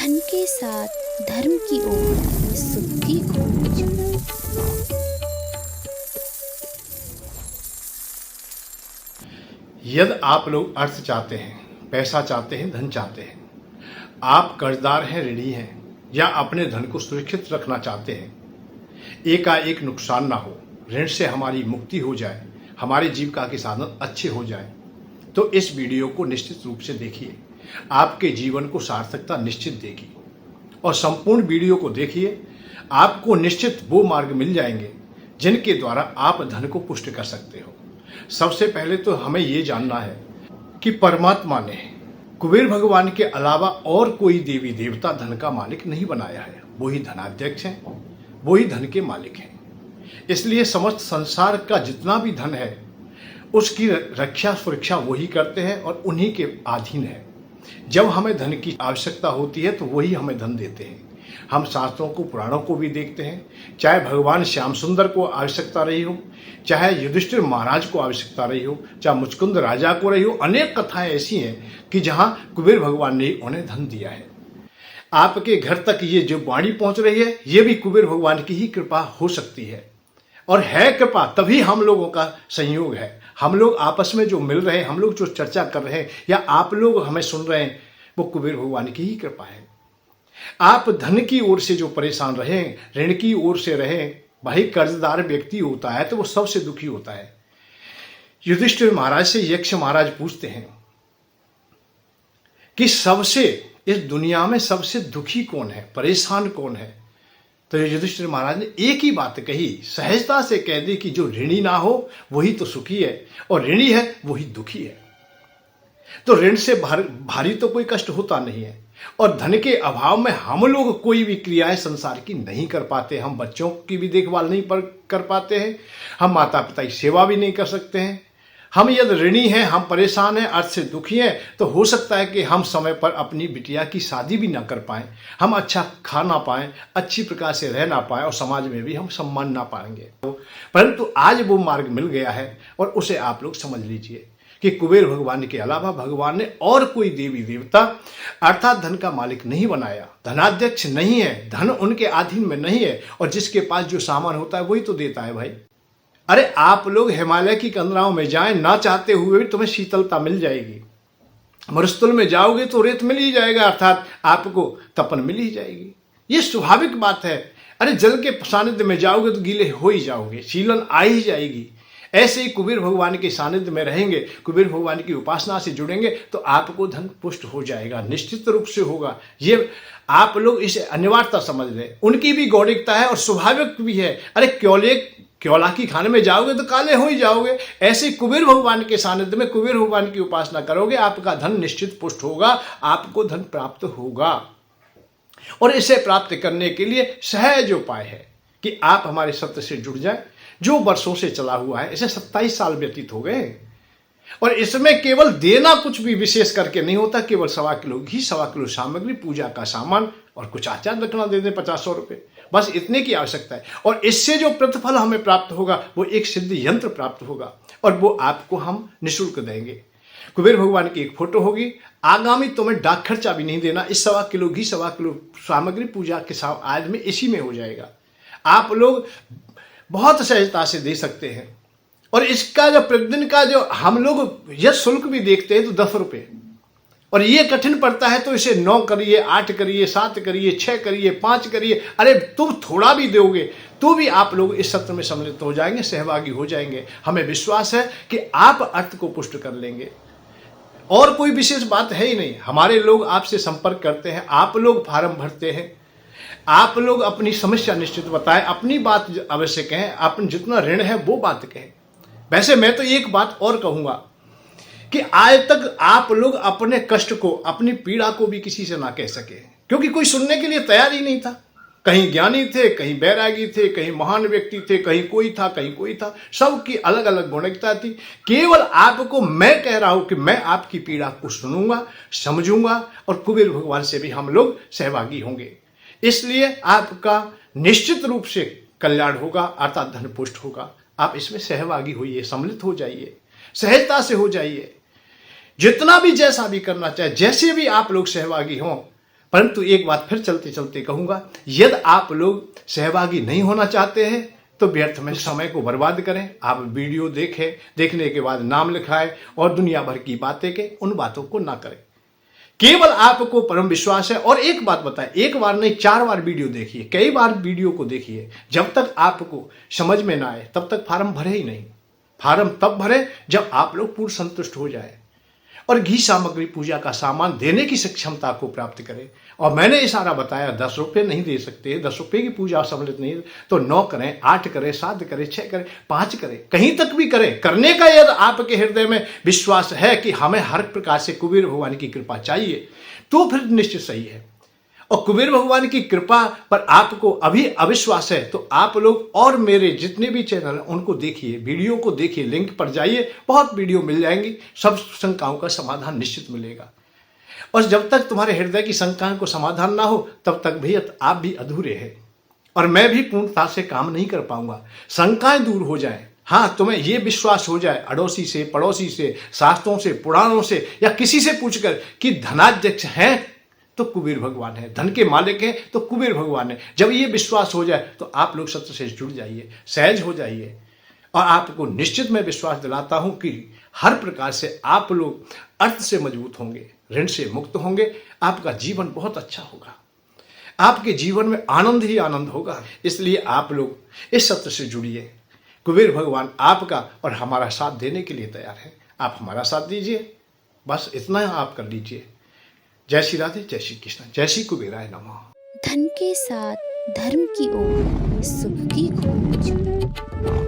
धन के साथ धर्म की ओर सुख की खोज। यदि आप लोग अर्थ चाहते हैं, पैसा चाहते हैं, धन चाहते हैं, आप कर्जदार हैं, ऋणी हैं, या अपने धन को सुरक्षित रखना चाहते हैं, एकाएक नुकसान ना हो, ऋण से हमारी मुक्ति हो जाए, हमारे जीविका के साधन अच्छे हो जाए, तो इस वीडियो को निश्चित रूप से देखिए। आपके जीवन को सार्थकता निश्चित देगी। और संपूर्ण वीडियो को देखिए, आपको निश्चित वो मार्ग मिल जाएंगे जिनके द्वारा आप धन को पुष्ट कर सकते हो। सबसे पहले तो हमें ये जानना है कि परमात्मा ने कुबेर भगवान के अलावा और कोई देवी देवता धन का मालिक नहीं बनाया है। वो ही धनाध्यक्ष हैं, वो ही धन के मालिक हैं। इसलिए समस्त संसार का जितना भी धन है उसकी रक्षा सुरक्षा वही करते हैं और उन्हीं के अधीन है। जब हमें धन की आवश्यकता होती है तो वही हमें धन देते हैं। हम शास्त्रों को, पुराणों को भी देखते हैं, चाहे भगवान श्याम सुंदर को आवश्यकता रही हो, चाहे युधिष्ठिर महाराज को आवश्यकता रही हो, चाहे मुचकुंद राजा को रही हो, अनेक कथाएं ऐसी हैं कि जहां कुबेर भगवान ने उन्हें धन दिया है। आपके घर तक ये जो वाणी पहुंच रही है, ये भी कुबेर भगवान की ही कृपा हो सकती है। और है कृपा तभी हम लोगों का संयोग है। हम लोग आपस में जो मिल रहे हैं, हम लोग जो चर्चा कर रहे हैं, या आप लोग हमें सुन रहे हैं, वो कुबेर भगवान की ही कृपा है। आप धन की ओर से जो परेशान रहे, ऋण की ओर से रहे, भाई कर्जदार व्यक्ति होता है तो वो सबसे दुखी होता है। युधिष्ठिर महाराज से यक्ष महाराज पूछते हैं कि सबसे इस दुनिया में सबसे दुखी कौन है, परेशान कौन है? तो युधिष्ठिर महाराज ने एक ही बात कही, सहजता से कह दी कि जो ऋणी ना हो वही तो सुखी है, और ऋणी है वही दुखी है। तो ऋण से भारी तो कोई कष्ट होता नहीं है, और धन के अभाव में हम लोग कोई भी क्रियाएं संसार की नहीं कर पाते। हम बच्चों की भी देखभाल नहीं कर पाते हैं, हम माता पिता की सेवा भी नहीं कर सकते हैं। हम यदि ऋणी हैं, हम परेशान हैं, अर्थ से दुखी हैं, तो हो सकता है कि हम समय पर अपनी बिटिया की शादी भी ना कर पाएं, हम अच्छा खा ना पाएं, अच्छी प्रकार से रह ना पाएं, और समाज में भी हम सम्मान ना पाएंगे। परंतु आज वो मार्ग मिल गया है, और उसे आप लोग समझ लीजिए कि कुबेर भगवान के अलावा भगवान ने और कोई देवी देवता अर्थात धन का मालिक नहीं बनाया। धनाध्यक्ष नहीं है, धन उनके अधीन में नहीं है, और जिसके पास जो सामान होता है वही तो देता है भाई। अरे आप लोग हिमालय की कंदराओं में जाएं, ना चाहते हुए भी तुम्हें शीतलता मिल जाएगी। मरुस्थल में जाओगे तो रेत मिल ही जाएगा, अर्थात आपको तपन मिल ही जाएगी। ये स्वाभाविक बात है। अरे जल के सानिध्य में जाओगे तो गीले हो ही जाओगे, शीलन आ ही जाएगी। ऐसे ही कुबेर भगवान के सानिध्य में रहेंगे, कुबेर भगवान की उपासना से जुड़ेंगे, तो आपको धन पुष्ट हो जाएगा, निश्चित रूप से होगा। ये आप लोग इसे अनिवार्यता समझ लें। उनकी भी गौणिकता है और स्वाभाविक भी है। अरे क्योला की खाने में जाओगे तो काले हो ही जाओगे। ऐसे कुबेर भगवान के सानिध्य में कुबेर भगवान की उपासना करोगे, आपका धन निश्चित पुष्ट होगा, आपको धन प्राप्त होगा। और इसे प्राप्त करने के लिए सहज उपाय है कि आप हमारे सत्य से जुड़ जाए, जो वर्षों से चला हुआ है। इसे 27 साल व्यतीत हो गए, और इसमें केवल देना कुछ भी विशेष करके नहीं होता। केवल 1.25 किलो घी, 1.25 किलो सामग्री, पूजा का सामान, और कुछ आचार रखना दे दें 50-100 रुपये, बस इतने की आवश्यकता है। और इससे जो प्रतिफल हमें प्राप्त होगा वो एक सिद्ध यंत्र प्राप्त होगा, और वो आपको हम निःशुल्क देंगे। कुबेर भगवान की एक फोटो होगी। आगामी तुम्हें डाक खर्चा भी नहीं देना। इस 1.25 किलो घी, 1.25 किलो सामग्री पूजा के आज में इसी में हो जाएगा। आप लोग बहुत सहजता से दे सकते हैं। और इसका जो प्रतिदिन का जो हम लोग यह शुल्क भी देखते हैं तो 10 रुपये, और ये कठिन पड़ता है तो इसे 9 करिए, 8 करिए, 7 करिए, 6 करिए, 5 करिए। अरे तुम थोड़ा भी दोगे तो भी आप लोग इस सत्र में सम्मिलित हो जाएंगे, सहभागी हो जाएंगे। हमें विश्वास है कि आप अर्थ को पुष्ट कर लेंगे, और कोई विशेष बात है ही नहीं। हमारे लोग आपसे संपर्क करते हैं, आप लोग फार्म भरते हैं, आप लोग अपनी समस्या निश्चित बताएं, अपनी बात अवश्य कहें, अपन जितना ऋण है वो बात कहें। वैसे मैं तो एक बात और कहूंगा कि आज तक आप लोग अपने कष्ट को, अपनी पीड़ा को भी किसी से ना कह सके, क्योंकि कोई सुनने के लिए तैयार ही नहीं था। कहीं ज्ञानी थे, कहीं बैरागी थे, कहीं महान व्यक्ति थे, कहीं कोई था, कहीं कोई था। सबकी अलग अलग गुणवत्ता थी। केवल आपको मैं कह रहा हूं कि मैं आपकी पीड़ा को सुनूंगा, समझूंगा, और कुबेर भगवान से भी हम लोग सहभागी होंगे। इसलिए आपका निश्चित रूप से कल्याण होगा, अर्थात धन पुष्ट होगा। आप इसमें सहभागी होइए, सम्मिलित हो जाइए, सहजता से हो जाइए। जितना भी जैसा भी करना चाहे, जैसे भी आप लोग सहभागी हों, परंतु एक बात फिर चलते चलते कहूंगा, यदि आप लोग सहभागी नहीं होना चाहते हैं तो व्यर्थ में समय को बर्बाद करें। आप वीडियो देखें, देखने के बाद नाम लिखाएं और दुनिया भर की बातें के उन बातों को ना करें। केवल आपको परम विश्वास है। और एक बात बताएं, एक बार नहीं 4 बार वीडियो देखिए, कई बार वीडियो को देखिए, जब तक आपको समझ में ना आए तब तक फार्म भरे ही नहीं। फार्म तब भरे जब आप लोग पूर्ण संतुष्ट हो जाए और घी सामग्री पूजा का सामान देने की सक्षमता को प्राप्त करें। और मैंने इशारा बताया, 10 रुपये नहीं दे सकते, 10 रुपये की पूजा सम्मिलित नहीं, तो 9 करें, 8 करें, 7 करें, 6 करें, 5 करें, कहीं तक भी करें। करने का यदि आपके हृदय में विश्वास है कि हमें हर प्रकार से कुबेर भगवान की कृपा चाहिए, तो फिर निश्चित सही है। और कुबेर भगवान की कृपा पर आपको अभी अविश्वास है तो आप लोग और मेरे जितने भी चैनल हैं उनको देखिए, वीडियो को देखिए, लिंक पर जाइए, बहुत वीडियो मिल जाएंगी, सब शंकाओं का समाधान निश्चित मिलेगा। और जब तक तुम्हारे हृदय की शंकाओं को समाधान ना हो तब तक भैया आप भी अधूरे हैं और मैं भी पूर्णता से काम नहीं कर पाऊंगा। शंकाएं दूर हो जाएं, हाँ, तुम्हें यह विश्वास हो जाए अड़ोसी से, पड़ोसी से, शास्त्रों से, पुराणों से या किसी से पूछकर कि धनाध्यक्ष हैं तो कुबेर भगवान है, धन के मालिक हैं तो कुबेर भगवान है। जब ये विश्वास हो जाए तो आप लोग सत्य से जुड़ जाइए, सहज हो जाइए और आपको निश्चित मैं विश्वास दिलाता हूं कि हर प्रकार से आप लोग अर्थ से मजबूत होंगे, ऋण से मुक्त होंगे, आपका जीवन बहुत अच्छा होगा, आपके जीवन में आनंद ही आनंद होगा। इसलिए आप लोग इस सत्य से जुड़िए। कुबेर भगवान आपका और हमारा साथ देने के लिए तैयार है। आप हमारा साथ दीजिए, बस इतना आप कर लीजिए। जय श्री राधे, जय श्री कृष्ण, जय श्री कुबेराय नमः। धन के साथ धर्म की ओर, सुख की खोज।